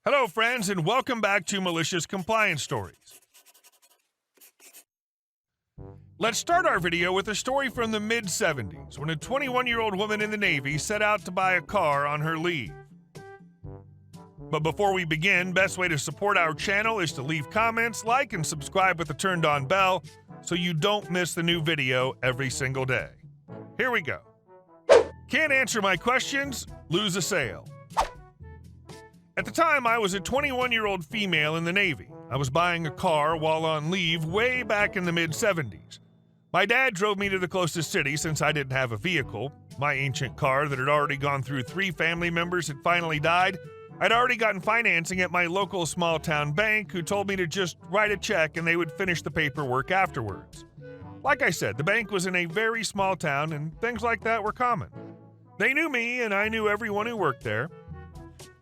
Hello, friends, and welcome back to Malicious Compliance Stories. Let's start our video with a story from the mid-70s when a 21-year-old woman in the Navy set out to buy a car on her leave. But before we begin, best way to support our channel is to leave comments, like, and subscribe with the turned-on bell so you don't miss the new video every single day. Here we go. Can't answer my questions? Lose a sale. At the time, I was a 21-year-old female in the Navy. I was buying a car while on leave way back in the mid-70s. My dad drove me to the closest city since I didn't have a vehicle. My ancient car that had already gone through 3 family members had finally died. I'd already gotten financing at my local small-town bank, who told me to just write a check and they would finish the paperwork afterwards. Like I said, the bank was in a very small town and things like that were common. They knew me and I knew everyone who worked there.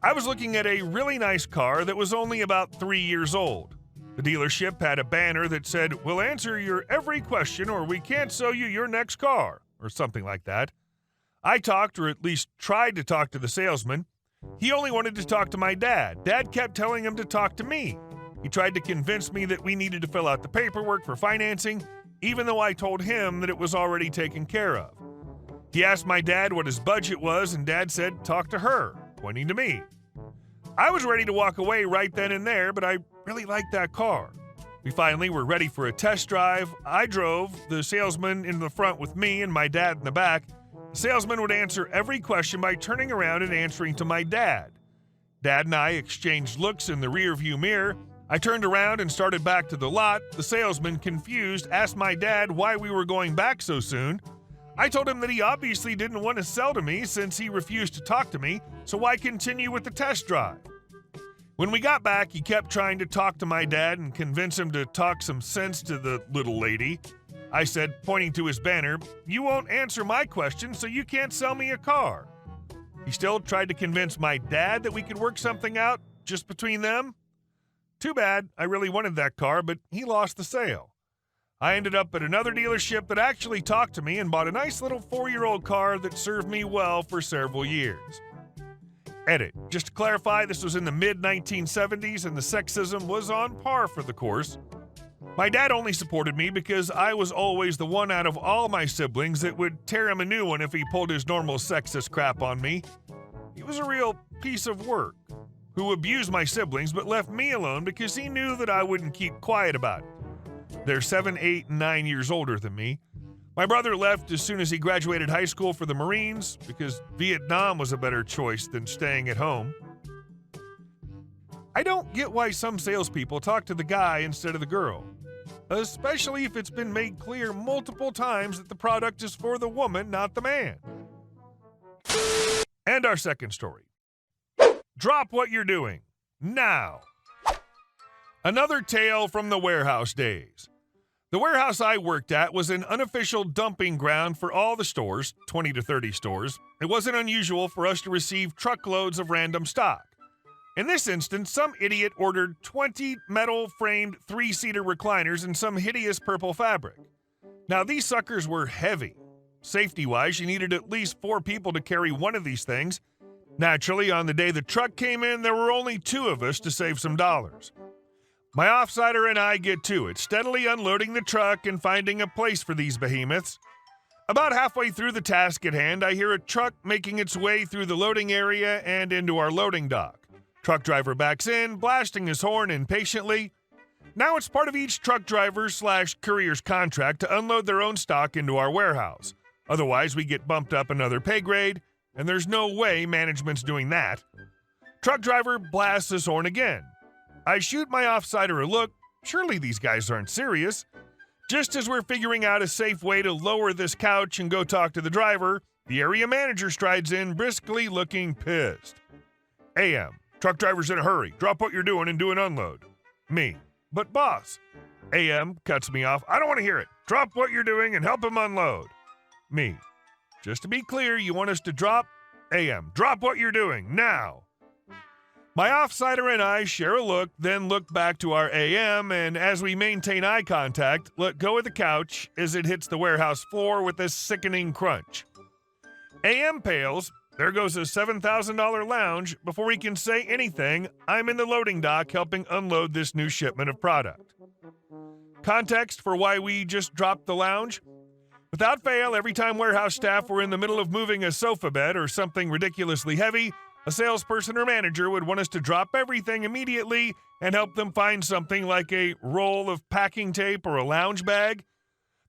I was looking at a really nice car that was only about 3 years old. The dealership had a banner that said, "We'll answer your every question or we can't sell you your next car," or something like that. I talked, or at least tried to talk to the salesman. He only wanted to talk to my dad. Dad kept telling him to talk to me. He tried to convince me that we needed to fill out the paperwork for financing, even though I told him that it was already taken care of. He asked my dad what his budget was, and Dad said, "Talk to her," pointing to me. I was ready to walk away right then and there, but I really liked that car. We finally were ready for a test drive. I drove, the salesman in the front with me and my dad in the back. The salesman would answer every question by turning around and answering to my dad. Dad and I exchanged looks in the rearview mirror. I turned around and started back to the lot. The salesman, confused, asked my dad why we were going back so soon. I told him that he obviously didn't want to sell to me since he refused to talk to me, so why continue with the test drive? When we got back, he kept trying to talk to my dad and convince him to talk some sense to the little lady. I said, pointing to his banner, "You won't answer my question, so you can't sell me a car." He still tried to convince my dad that we could work something out just between them. Too bad, I really wanted that car, but he lost the sale. I ended up at another dealership that actually talked to me and bought a nice little 4-year-old car that served me well for several years. Edit. Just to clarify, this was in the mid-1970s and the sexism was on par for the course. My dad only supported me because I was always the one out of all my siblings that would tear him a new one if he pulled his normal sexist crap on me. He was a real piece of work who abused my siblings but left me alone because he knew that I wouldn't keep quiet about it. They're 7, 8, and 9 years older than me. My brother left as soon as he graduated high school for the Marines because Vietnam was a better choice than staying at home. I don't get why some salespeople talk to the guy instead of the girl, especially if it's been made clear multiple times that the product is for the woman, not the man. And our second story. Drop what you're doing. Now. Another tale from the warehouse days. The warehouse I worked at was an unofficial dumping ground for all the stores, 20 to 30 stores. It wasn't unusual for us to receive truckloads of random stock. In this instance, some idiot ordered 20 metal-framed 3-seater recliners in some hideous purple fabric. Now, these suckers were heavy. Safety-wise, you needed at least 4 people to carry one of these things. Naturally, on the day the truck came in, there were only 2 of us to save some dollars. My offsider and I get to it, steadily unloading the truck and finding a place for these behemoths. About halfway through the task at hand, I hear a truck making its way through the loading area and into our loading dock. Truck driver backs in, blasting his horn impatiently. Now it's part of each truck driver/courier's contract to unload their own stock into our warehouse. Otherwise, we get bumped up another pay grade, and there's no way management's doing that. Truck driver blasts his horn again. I shoot my offsider a look. Surely these guys aren't serious. Just as we're figuring out a safe way to lower this couch and go talk to the driver, the area manager strides in, briskly looking pissed. AM, truck driver's in a hurry. Drop what you're doing and do an unload. Me, but boss. AM cuts me off. I don't want to hear it. Drop what you're doing and help him unload. Me, just to be clear, you want us to drop? AM, drop what you're doing, now. My offsider and I share a look, then look back to our AM, and as we maintain eye contact, let go of the couch as it hits the warehouse floor with a sickening crunch. AM pales, There goes a $7,000 lounge. Before we can say anything, I'm in the loading dock helping unload this new shipment of product. Context for why we just dropped the lounge? Without fail, every time warehouse staff were in the middle of moving a sofa bed or something ridiculously heavy, a salesperson or manager would want us to drop everything immediately and help them find something like a roll of packing tape or a lounge bag.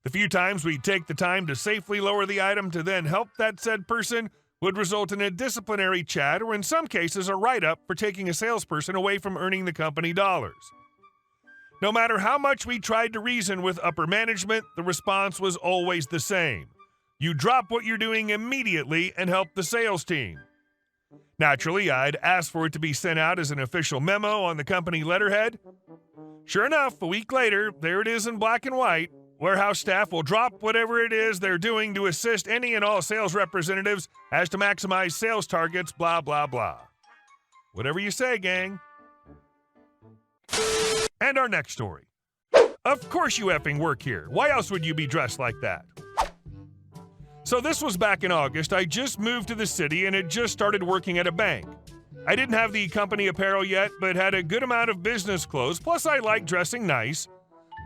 The few times we'd take the time to safely lower the item to then help that said person would result in a disciplinary chat or in some cases a write-up for taking a salesperson away from earning the company dollars. No matter how much we tried to reason with upper management, the response was always the same. You drop what you're doing immediately and help the sales team. Naturally, I'd asked for it to be sent out as an official memo on the company letterhead. Sure enough, a week later, there it is in black and white. Warehouse staff will drop whatever it is they're doing to assist any and all sales representatives as to maximize sales targets, blah, blah, blah. Whatever you say, gang. And our next story. Of course you effing work here. Why else would you be dressed like that? So this was back in August. I just moved to the city and had just started working at a bank. I didn't have the company apparel yet, but had a good amount of business clothes, plus I like dressing nice.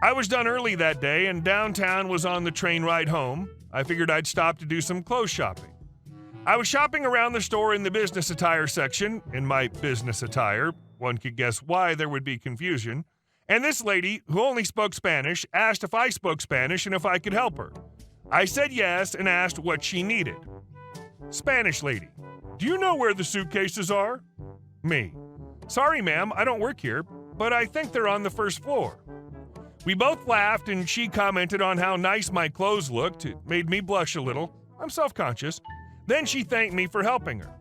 I was done early that day and downtown was on the train ride home. I figured I'd stop to do some clothes shopping. I was shopping around the store in the business attire section, in my business attire. One could guess why there would be confusion. And this lady, who only spoke Spanish, asked if I spoke Spanish and if I could help her. I said yes and asked what she needed. Spanish lady: do you know where the suitcases are? Me: sorry ma'am, I don't work here, but I think they're on the first floor. We both laughed and she commented on how nice my clothes looked. It made me blush a little. I'm self-conscious. Then she thanked me for helping her.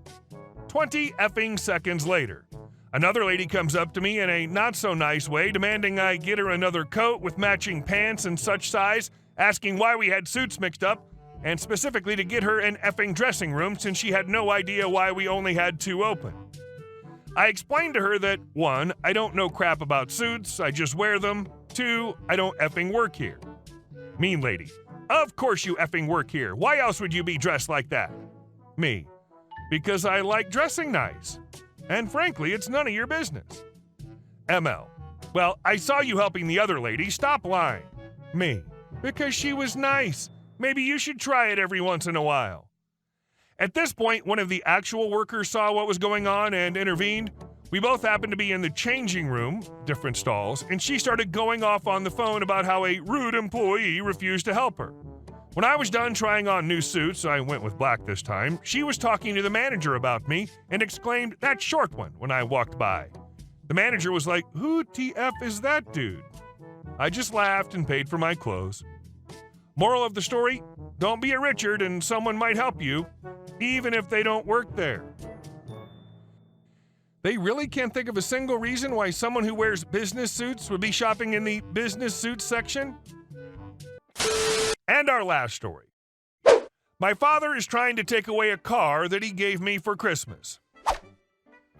20 effing seconds later, another lady comes up to me in a not-so-nice way, demanding I get her another coat with matching pants and such size, asking why we had suits mixed up, and specifically to get her an effing dressing room since she had no idea why we only had 2 open. I explained to her that 1, I don't know crap about suits, I just wear them. 2, I don't effing work here. Mean lady: of course you effing work here. Why else would you be dressed like that? Me: because I like dressing nice. And frankly, it's none of your business. ML: well, I saw you helping the other lady. Stop lying. Me: because she was nice. Maybe you should try it every once in a while. At this point, one of the actual workers saw what was going on and intervened. We both happened to be in the changing room, different stalls, and she started going off on the phone about how a rude employee refused to help her. When I was done trying on new suits, I went with black this time, she was talking to the manager about me and exclaimed, "That short one," when I walked by. The manager was like, "Who TF is that dude?" I just laughed and paid for my clothes. Moral of the story: don't be a Richard and someone might help you, even if they don't work there. They really can't think of a single reason why someone who wears business suits would be shopping in the business suits section? And our last story. My father is trying to take away a car that he gave me for Christmas.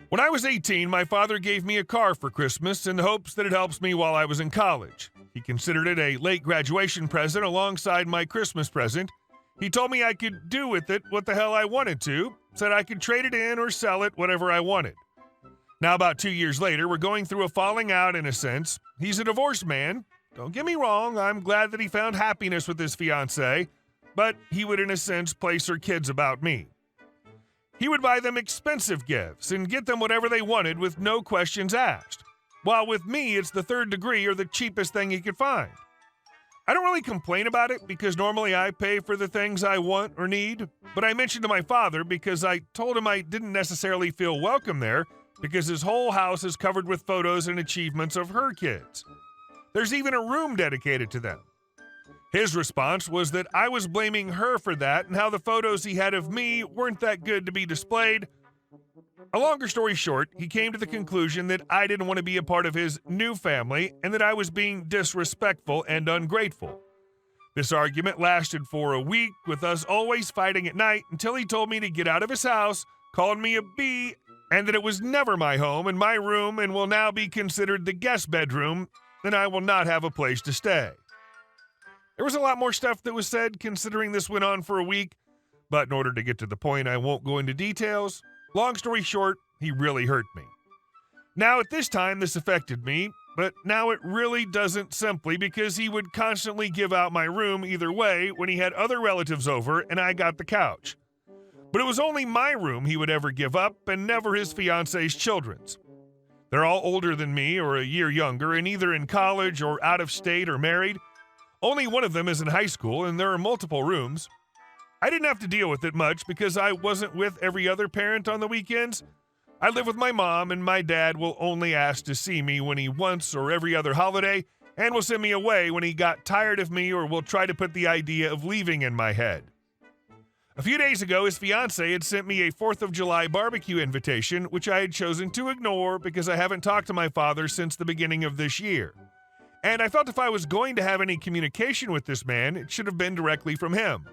When I was 18, my father gave me a car for Christmas in the hopes that it helps me while I was in college. He considered it a late graduation present alongside my Christmas present. He told me I could do with it what the hell I wanted to, said I could trade it in or sell it, whatever I wanted. Now, about 2 years later, we're going through a falling out in a sense. He's a divorced man. Don't get me wrong, I'm glad that he found happiness with his fiancée, but he would, in a sense, place her kids about me. He would buy them expensive gifts and get them whatever they wanted with no questions asked. While with me, it's the third degree or the cheapest thing he could find. I don't really complain about it because normally I pay for the things I want or need, but I mentioned to my father because I told him I didn't necessarily feel welcome there because his whole house is covered with photos and achievements of her kids. There's even a room dedicated to them. His response was that I was blaming her for that and how the photos he had of me weren't that good to be displayed. A longer story short, he came to the conclusion that I didn't want to be a part of his new family and that I was being disrespectful and ungrateful. This argument lasted for a week, with us always fighting at night until he told me to get out of his house, called me a B, and that it was never my home and my room and will now be considered the guest bedroom, and I will not have a place to stay. There was a lot more stuff that was said considering this went on for a week, But in order to get to the point, I won't go into details. Long story short, he really hurt me. Now, at this time, this affected me, but now it really doesn't, simply because he would constantly give out my room either way when he had other relatives over and I got the couch. But it was only my room he would ever give up and never his fiance's children's. They're all older than me or a year younger and either in college or out of state or married. Only one of them is in high school and there are multiple rooms. I didn't have to deal with it much because I wasn't with every other parent on the weekends. I live with my mom, and my dad will only ask to see me when he wants or every other holiday, and will send me away when he got tired of me or will try to put the idea of leaving in my head. A few days ago, his fiancée had sent me a 4th of July barbecue invitation, which I had chosen to ignore because I haven't talked to my father since the beginning of this year. And I felt if I was going to have any communication with this man, it should have been directly from him.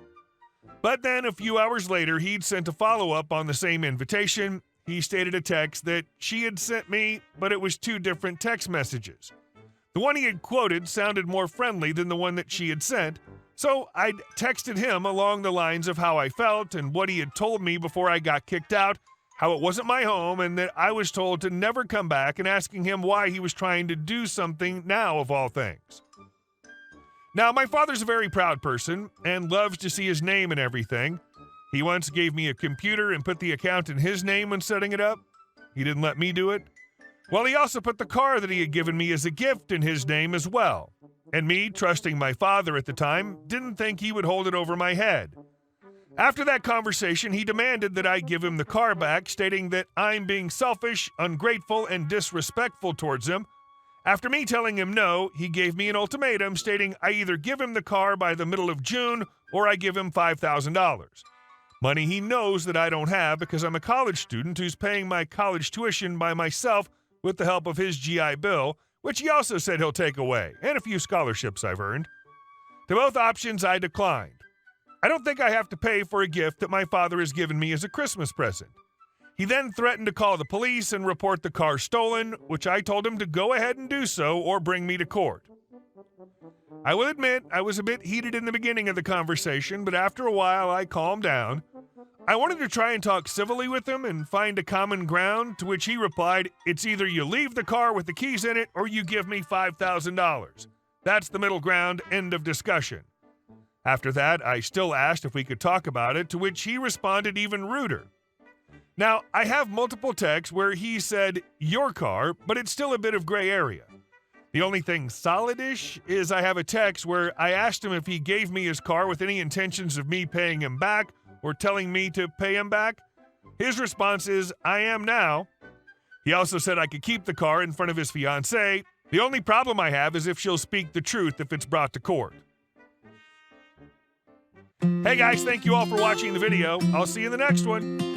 But then, a few hours later, he'd sent a follow-up on the same invitation. He stated a text that she had sent me, but it was 2 different text messages. The one he had quoted sounded more friendly than the one that she had sent, so I'd texted him along the lines of how I felt and what he had told me before I got kicked out, how it wasn't my home and that I was told to never come back, and asking him why he was trying to do something now of all things. Now, my father's a very proud person and loves to see his name in everything. He once gave me a computer and put the account in his name when setting it up. He didn't let me do it. Well, he also put the car that he had given me as a gift in his name as well. And me, trusting my father at the time, didn't think he would hold it over my head. After that conversation, he demanded that I give him the car back, stating that I'm being selfish, ungrateful, and disrespectful towards him. After me telling him no, he gave me an ultimatum stating I either give him the car by the middle of June or I give him $5,000. Money he knows that I don't have because I'm a college student who's paying my college tuition by myself with the help of his GI Bill, which he also said he'll take away, and a few scholarships I've earned. To both options, I declined. I don't think I have to pay for a gift that my father has given me as a Christmas present. He then threatened to call the police and report the car stolen, which I told him to go ahead and do so or bring me to court. I will admit I was a bit heated in the beginning of the conversation, but after a while I calmed down. I wanted to try and talk civilly with him and find a common ground, to which he replied, "It's either you leave the car with the keys in it or you give me $5,000. That's the middle ground, end of discussion." After that, I still asked if we could talk about it, to which he responded even ruder. Now, I have multiple texts where he said, "your car," but it's still a bit of gray area. The only thing solid-ish is I have a text where I asked him if he gave me his car with any intentions of me paying him back or telling me to pay him back. His response is, "I am now." He also said I could keep the car in front of his fiancée. The only problem I have is if she'll speak the truth if it's brought to court. Hey guys, thank you all for watching the video. I'll see you in the next one.